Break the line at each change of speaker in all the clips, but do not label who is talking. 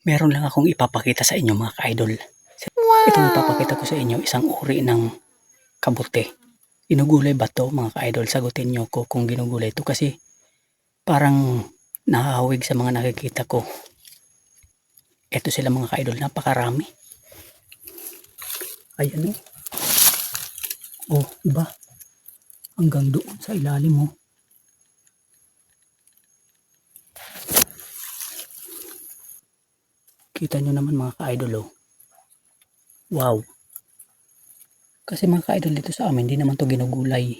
Meron lang akong ipapakita sa inyo mga ka-idol. Itong ipapakita ko sa inyo isang uri ng kabute. Ginugulay ba to mga ka-idol? Sagutin nyo ko kung ginugulay to kasi parang nahahawig sa mga nakikita ko. Ito sila mga ka-idol, napakarami. Ayan o. Oh, diba? Hanggang doon sa ilalim mo. Kita nyo naman mga ka-idol oh. Wow. Kasi mga ka-idol dito sa amin, hindi naman to ginugulay.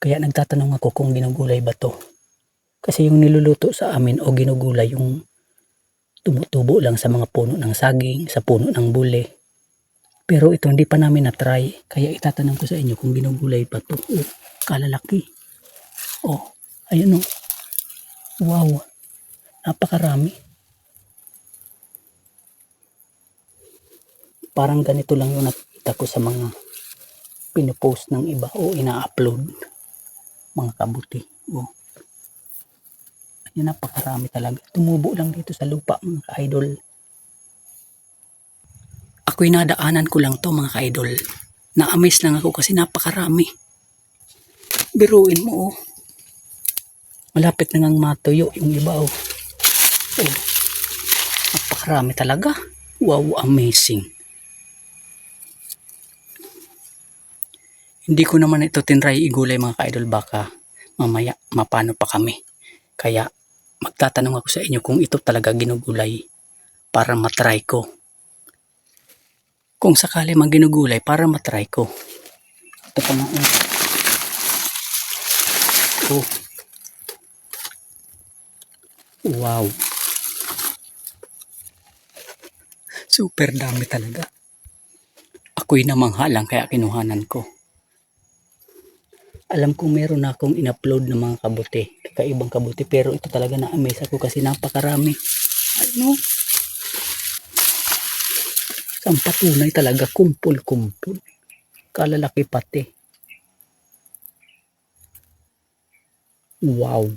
Kaya nagtatanong ako kung ginugulay ba to. Kasi yung niluluto sa amin o ginugulay yung tumutubo lang sa mga puno ng saging, sa puno ng bule. Pero ito hindi pa namin na-try. Kaya itatanong ko sa inyo kung ginugulay ba to. Oh, kalalaki. Oh, ayun oh. Wow. Napakarami. Parang ganito lang yung nakita ko sa mga pinopost ng iba o ina-upload. Mga kabuti. Oh. Ayun, napakarami talaga. Tumubo lang dito sa lupa mga ka-idol. Ako'y nadaanan ko lang to mga ka-idol. Na-amaze lang ako kasi napakarami. Biruin mo oh. Malapit na ngang matuyo yung iba oh. Oh. Napakarami talaga. Wow, amazing. Hindi ko naman ito tinry igulay mga ka-idol, baka mamaya mapano pa kami. Kaya magtatanong ako sa inyo kung ito talaga ginugulay para matry ko. Kung sakali mang ginugulay para matry ko. Ito pa nga oh. Wow. Super dami talaga. Ako'y namanghalang kaya kinuhanan ko. Alam kong meron na akong in-upload ng mga kabuti, kakaibang kabuti, pero ito talaga na-amaze ako kasi napakarami. Ano? Ang patunay talaga, kumpul-kumpul. Kalalaki pati. Wow.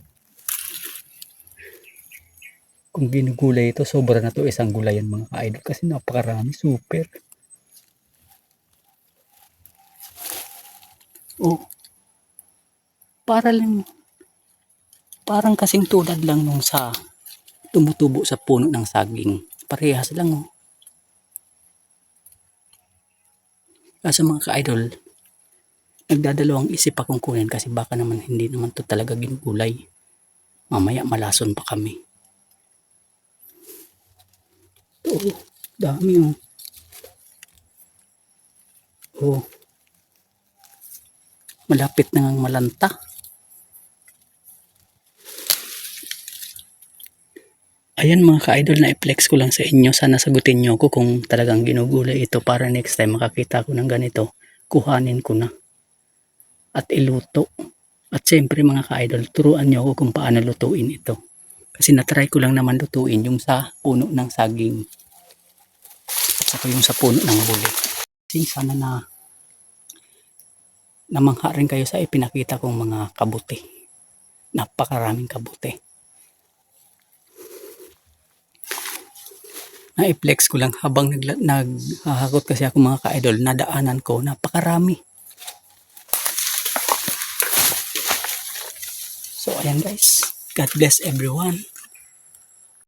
Kung ginugulay ito, sobra na to isang gulayan mga ka-idol kasi napakarami, super. Oh. Parang kasing tulad lang nung sa tumutubo sa puno ng saging. Parehas lang oh. Kasi mga ka-idol, nagdadalawang isip akong kunin kasi baka naman hindi naman to talaga ginugulay. Mamaya malason pa kami. Ito oh, dami oh. Oh. Malapit na ngang malanta. Ayan mga ka-idol, na i-flex ko lang sa inyo. Sana sagutin nyo ako kung talagang ginugulay ito para next time makakita ko ng ganito, kuhanin ko na at iluto. At siyempre mga ka-idol, turuan nyo ako kung paano lutuin ito. Kasi na-try ko lang naman lutuin yung sa puno ng saging at saka yung sa puno ng buli. Kasi sana na namangha rin kayo sa ipinakita kong mga kabuti. Napakaraming kabuti. Na-flex ko lang habang naghahakot kasi ako mga ka-idol, nadaanan ko, napakarami. So ayan guys, God bless everyone.